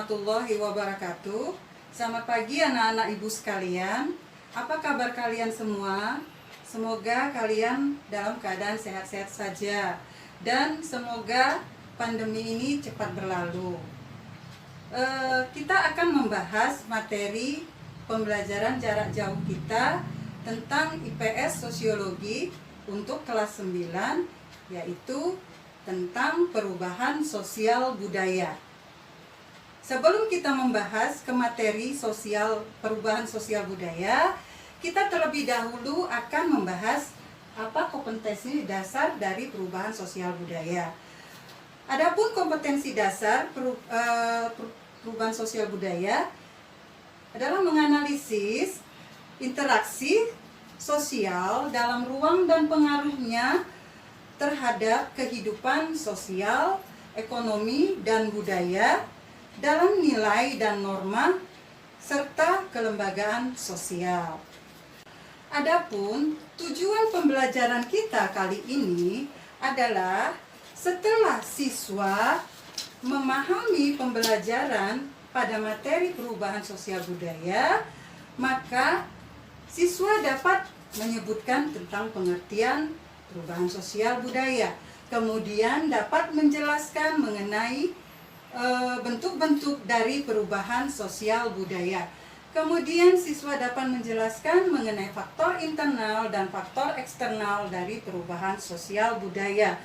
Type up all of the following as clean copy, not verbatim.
warahmatullahi wabarakatuh. Selamat pagi anak-anak ibu sekalian. Apa kabar kalian semua? Semoga kalian dalam keadaan sehat-sehat saja. Dan semoga pandemi ini cepat berlalu. Kita akan membahas materi pembelajaran jarak jauh kita tentang IPS Sosiologi untuk kelas 9, yaitu tentang perubahan sosial budaya. Sebelum kita membahas ke materi perubahan sosial budaya, kita terlebih dahulu akan membahas apa kompetensi dasar dari perubahan sosial budaya. Adapun kompetensi dasar perubahan sosial budaya adalah menganalisis interaksi sosial dalam ruang dan pengaruhnya terhadap kehidupan sosial, ekonomi, dan budaya dalam nilai dan norma serta kelembagaan sosial. Adapun tujuan pembelajaran kita kali ini adalah setelah siswa memahami pembelajaran pada materi perubahan sosial budaya, maka siswa dapat menyebutkan tentang pengertian perubahan sosial budaya, kemudian dapat menjelaskan mengenai bentuk-bentuk dari perubahan sosial budaya. Kemudian siswa dapat menjelaskan mengenai faktor internal dan faktor eksternal dari perubahan sosial budaya.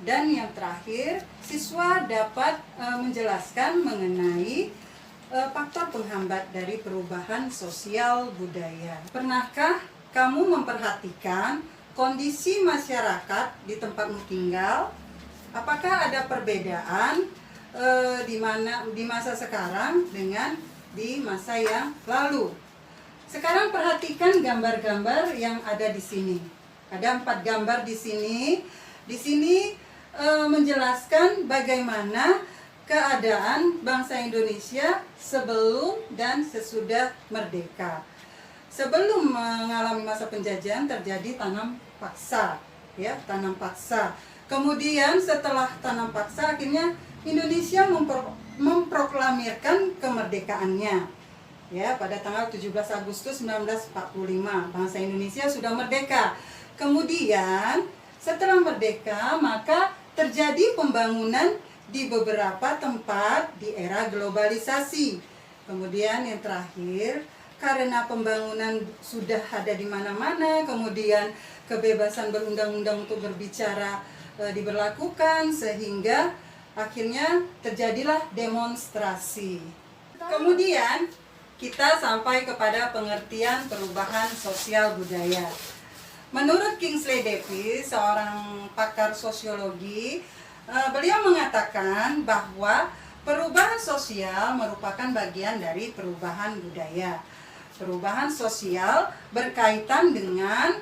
Dan yang terakhir, siswa dapat menjelaskan mengenai faktor penghambat dari perubahan sosial budaya. Pernahkah kamu memperhatikan kondisi masyarakat di tempatmu tinggal? Apakah ada perbedaan di masa sekarang dengan di masa yang lalu? Sekarang perhatikan gambar-gambar yang ada di sini. Ada 4 gambar di sini. Di sini menjelaskan bagaimana keadaan bangsa Indonesia sebelum dan sesudah merdeka. Sebelum mengalami masa penjajahan terjadi tanam paksa, ya, tanam paksa. Kemudian setelah tanam paksa akhirnya Indonesia memproklamirkan kemerdekaannya, ya, pada tanggal 17 Agustus 1945 bangsa Indonesia sudah merdeka. Kemudian setelah merdeka maka terjadi pembangunan di beberapa tempat di era globalisasi. Kemudian yang terakhir, karena pembangunan sudah ada di mana-mana, kemudian kebebasan berundang-undang untuk berbicara diberlakukan, sehingga akhirnya terjadilah demonstrasi. Kemudian kita sampai kepada pengertian perubahan sosial budaya. Menurut Kingsley Davis, seorang pakar sosiologi, beliau mengatakan bahwa perubahan sosial merupakan bagian dari perubahan budaya. Perubahan sosial berkaitan dengan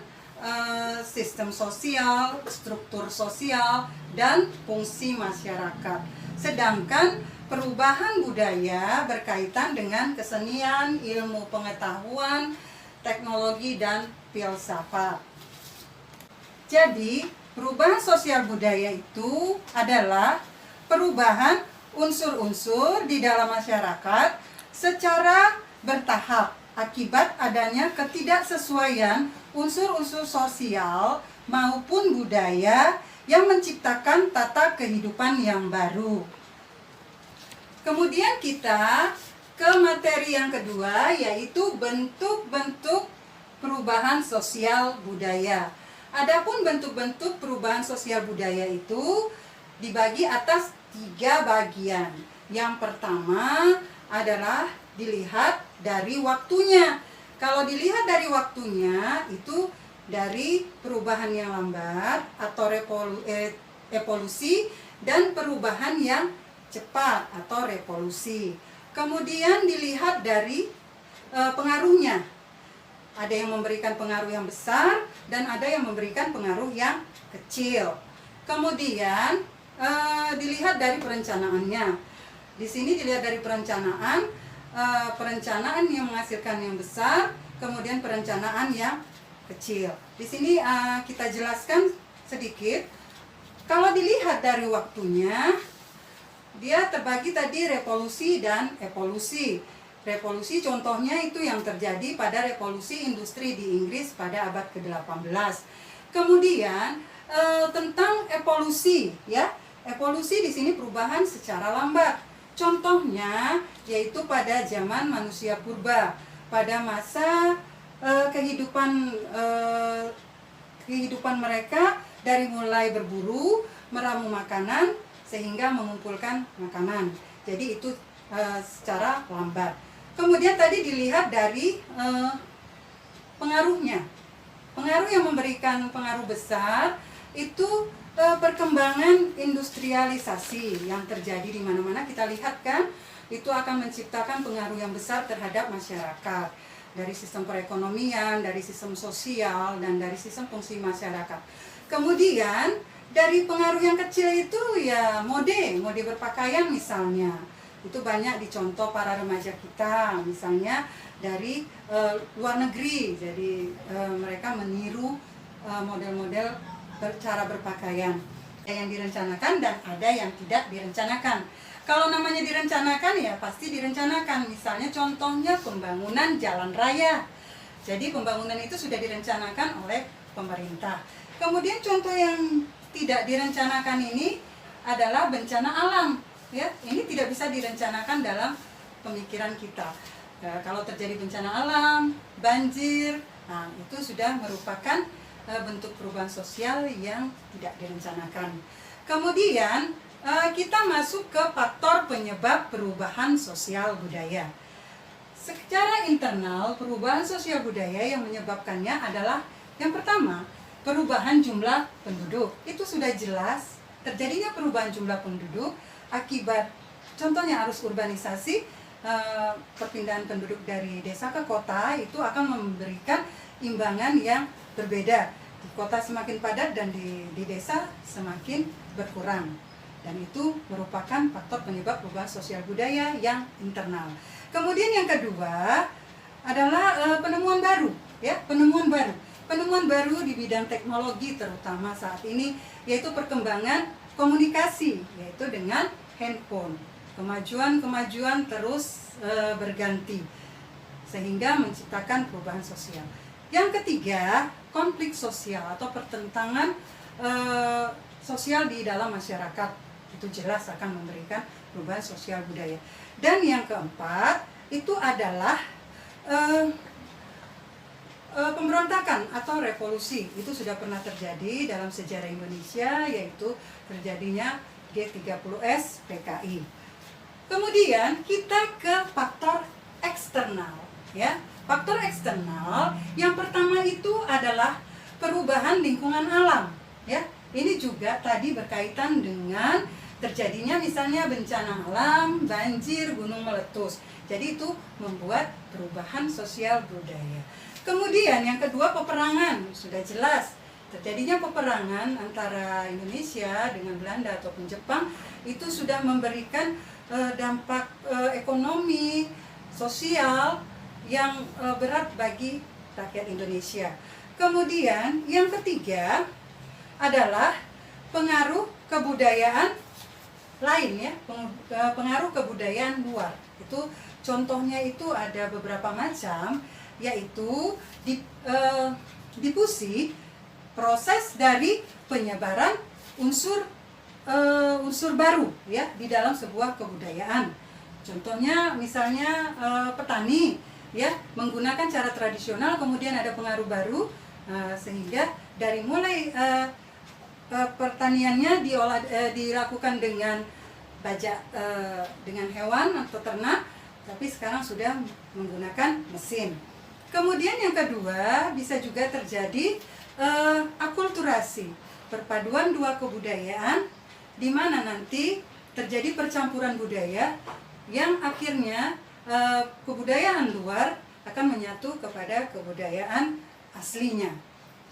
sistem sosial, struktur sosial, dan fungsi masyarakat. Sedangkan perubahan budaya berkaitan dengan kesenian, ilmu pengetahuan, teknologi, dan filsafat. Jadi, perubahan sosial budaya itu adalah perubahan unsur-unsur di dalam masyarakat secara bertahap akibat adanya ketidaksesuaian unsur-unsur sosial maupun budaya yang menciptakan tata kehidupan yang baru. Kemudian kita ke materi yang kedua, yaitu bentuk-bentuk perubahan sosial budaya. Adapun bentuk-bentuk perubahan sosial budaya itu dibagi atas 3 bagian. Yang pertama adalah dilihat dari waktunya. Kalau dilihat dari waktunya, itu dari perubahan yang lambat atau evolusi dan perubahan yang cepat atau revolusi. Kemudian dilihat dari pengaruhnya. Ada yang memberikan pengaruh yang besar dan ada yang memberikan pengaruh yang kecil. Kemudian dilihat dari perencanaannya. Di sini dilihat dari perencanaan yang menghasilkan yang besar, kemudian perencanaan yang kecil. Di sini kita jelaskan sedikit. Kalau dilihat dari waktunya, dia terbagi tadi revolusi dan evolusi. Revolusi contohnya itu yang terjadi pada revolusi industri di Inggris pada abad ke-18. Kemudian tentang evolusi, ya. Evolusi di sini perubahan secara lambat. Contohnya yaitu pada zaman manusia purba, pada masa kehidupan mereka dari mulai berburu, meramu makanan sehingga mengumpulkan makanan. Jadi itu secara lambat. Kemudian tadi dilihat dari pengaruhnya. Pengaruh yang memberikan pengaruh besar itu perkembangan industrialisasi yang terjadi di mana-mana. Kita lihat kan, itu akan menciptakan pengaruh yang besar terhadap masyarakat. Dari sistem perekonomian, dari sistem sosial, dan dari sistem fungsi masyarakat. Kemudian dari pengaruh yang kecil itu ya mode berpakaian misalnya. Itu banyak dicontoh para remaja kita, misalnya dari luar negeri. Jadi mereka meniru model-model cara berpakaian. Ada yang direncanakan dan ada yang tidak direncanakan. Kalau namanya direncanakan ya pasti direncanakan. Misalnya contohnya pembangunan jalan raya. Jadi pembangunan itu sudah direncanakan oleh pemerintah. Kemudian contoh yang tidak direncanakan ini adalah bencana alam. Ya, ini tidak bisa direncanakan dalam pemikiran kita. Kalau terjadi bencana alam, banjir, nah itu sudah merupakan bentuk perubahan sosial yang tidak direncanakan. Kemudian kita masuk ke faktor penyebab perubahan sosial budaya. Secara internal, perubahan sosial budaya yang menyebabkannya adalah yang pertama, perubahan jumlah penduduk. Itu sudah jelas terjadinya perubahan jumlah penduduk akibat contohnya arus urbanisasi, perpindahan penduduk dari desa ke kota itu akan memberikan imbangan yang berbeda. Di kota semakin padat dan di desa semakin berkurang. Dan itu merupakan faktor penyebab perubahan sosial budaya yang internal. Kemudian yang kedua adalah penemuan baru, ya, penemuan baru di bidang teknologi terutama saat ini, yaitu perkembangan komunikasi, yaitu dengan handphone. Kemajuan terus berganti sehingga menciptakan perubahan sosial. Yang ketiga, konflik sosial atau pertentangan sosial di dalam masyarakat. Itu jelas akan memberikan perubahan sosial budaya. Dan yang keempat itu adalah pemberontakan atau revolusi. Itu sudah pernah terjadi dalam sejarah Indonesia, yaitu terjadinya G30S PKI. Kemudian kita ke faktor eksternal, ya. Faktor eksternal yang pertama itu adalah perubahan lingkungan alam, ya. Ini juga tadi berkaitan dengan terjadinya misalnya bencana alam, banjir, gunung meletus. Jadi itu membuat perubahan sosial budaya. Kemudian yang kedua, peperangan. Sudah jelas terjadinya peperangan antara Indonesia dengan Belanda ataupun Jepang itu sudah memberikan dampak ekonomi, sosial yang berat bagi rakyat Indonesia. Kemudian yang ketiga adalah pengaruh kebudayaan lain, ya, pengaruh kebudayaan luar. Itu contohnya itu ada beberapa macam, yaitu difusi, proses dari penyebaran unsur baru, ya, di dalam sebuah kebudayaan. Contohnya misalnya petani, ya, menggunakan cara tradisional, kemudian ada pengaruh baru sehingga dari mulai pertaniannya dilakukan dengan bajak dengan hewan atau ternak, tapi sekarang sudah menggunakan mesin. Kemudian yang kedua bisa juga terjadi akulturasi, perpaduan dua kebudayaan, di mana nanti terjadi percampuran budaya yang akhirnya kebudayaan luar akan menyatu kepada kebudayaan aslinya.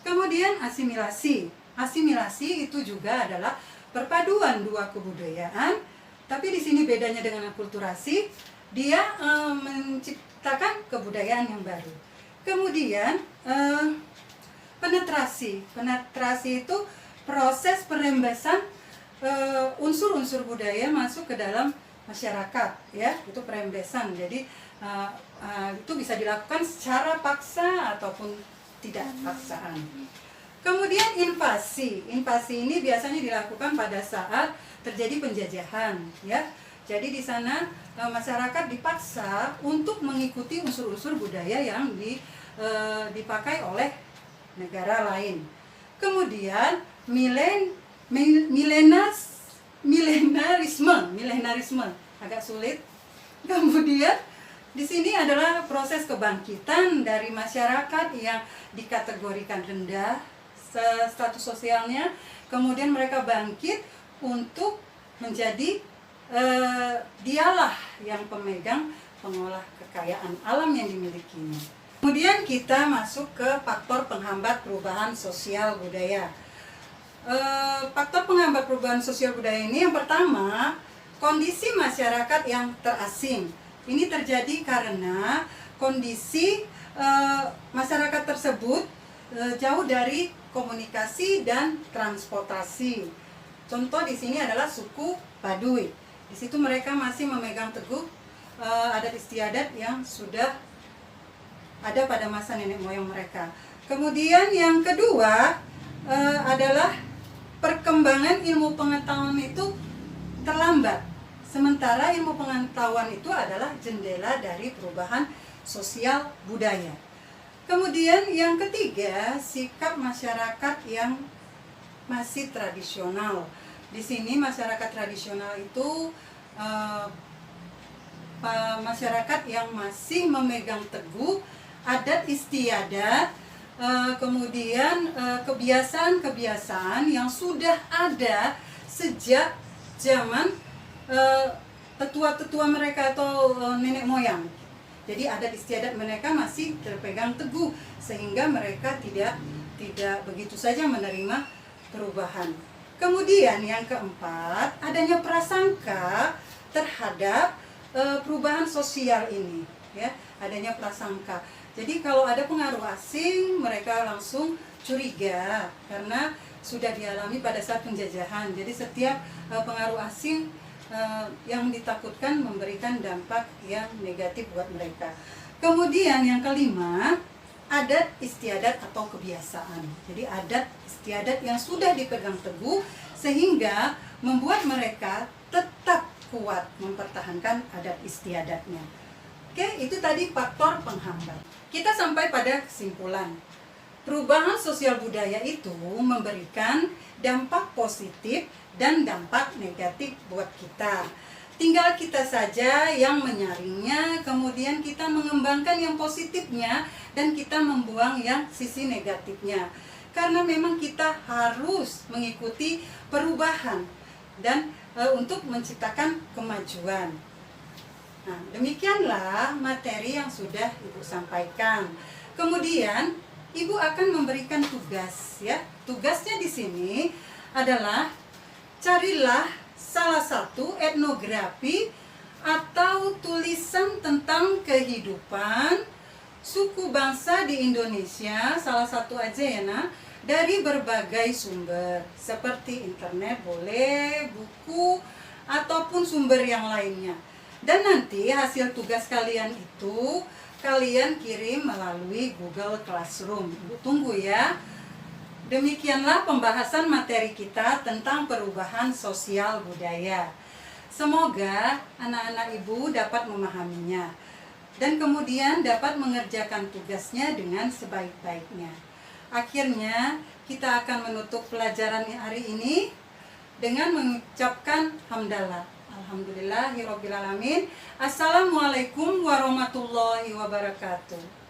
Kemudian asimilasi. Asimilasi itu juga adalah perpaduan dua kebudayaan, tapi di sini bedanya dengan akulturasi, dia menciptakan kebudayaan yang baru. Kemudian penetrasi. Penetrasi itu proses perembesan unsur-unsur budaya masuk ke dalam masyarakat, ya, itu perembesan. Jadi itu bisa dilakukan secara paksa ataupun tidak paksaan. Kemudian invasi ini biasanya dilakukan pada saat terjadi penjajahan, ya. Jadi di sana masyarakat dipaksa untuk mengikuti unsur-unsur budaya yang dipakai oleh negara lain. Kemudian milenarisme agak sulit. Kemudian di sini adalah proses kebangkitan dari masyarakat yang dikategorikan rendah status sosialnya, kemudian mereka bangkit untuk menjadi dialah yang pemegang pengolah kekayaan alam yang dimilikinya. Kemudian kita masuk ke faktor penghambat perubahan sosial budaya. Faktor penghambat perubahan sosial budaya ini yang pertama, kondisi masyarakat yang terasing. Ini terjadi karena kondisi masyarakat tersebut jauh dari komunikasi dan transportasi. Contoh di sini adalah suku Baduy. Di situ mereka masih memegang teguh adat istiadat yang sudah ada pada masa nenek moyang mereka. Kemudian yang kedua adalah perkembangan ilmu pengetahuan itu terlambat. Sementara ilmu pengetahuan itu adalah jendela dari perubahan sosial budaya. Kemudian yang ketiga, sikap masyarakat yang masih tradisional. Di sini masyarakat tradisional itu masyarakat yang masih memegang teguh adat istiadat, kemudian kebiasaan-kebiasaan yang sudah ada sejak zaman tetua-tetua mereka atau nenek moyang. Jadi adat istiadat mereka masih terpegang teguh sehingga mereka tidak begitu saja menerima perubahan. Kemudian yang keempat, adanya prasangka terhadap perubahan sosial ini, ya, adanya prasangka. Jadi kalau ada pengaruh asing, mereka langsung curiga karena sudah dialami pada saat penjajahan. Jadi setiap pengaruh asing yang ditakutkan memberikan dampak yang negatif buat mereka. Kemudian yang kelima, adat istiadat atau kebiasaan. Jadi adat istiadat yang sudah dipegang teguh sehingga membuat mereka tetap kuat mempertahankan adat istiadatnya. Oke, itu tadi faktor penghambat. Kita sampai pada kesimpulan. Perubahan sosial budaya itu memberikan dampak positif dan dampak negatif buat kita. Tinggal kita saja yang menyaringnya, kemudian kita mengembangkan yang positifnya dan kita membuang yang sisi negatifnya. Karena memang kita harus mengikuti perubahan dan untuk menciptakan kemajuan. Nah, demikianlah materi yang sudah Ibu sampaikan. Kemudian Ibu akan memberikan tugas, ya. Tugasnya di sini adalah carilah salah satu etnografi atau tulisan tentang kehidupan suku bangsa di Indonesia, salah satu aja ya nak, dari berbagai sumber seperti internet boleh, buku ataupun sumber yang lainnya. Dan nanti hasil tugas kalian itu kalian kirim melalui Google Classroom. Ibu tunggu ya. Demikianlah pembahasan materi kita tentang perubahan sosial budaya. Semoga anak-anak Ibu dapat memahaminya dan kemudian dapat mengerjakan tugasnya dengan sebaik-baiknya. Akhirnya kita akan menutup pelajaran hari ini dengan mengucapkan hamdalah. Alhamdulillahirobbilalamin. Assalamualaikum warahmatullahi wabarakatuh.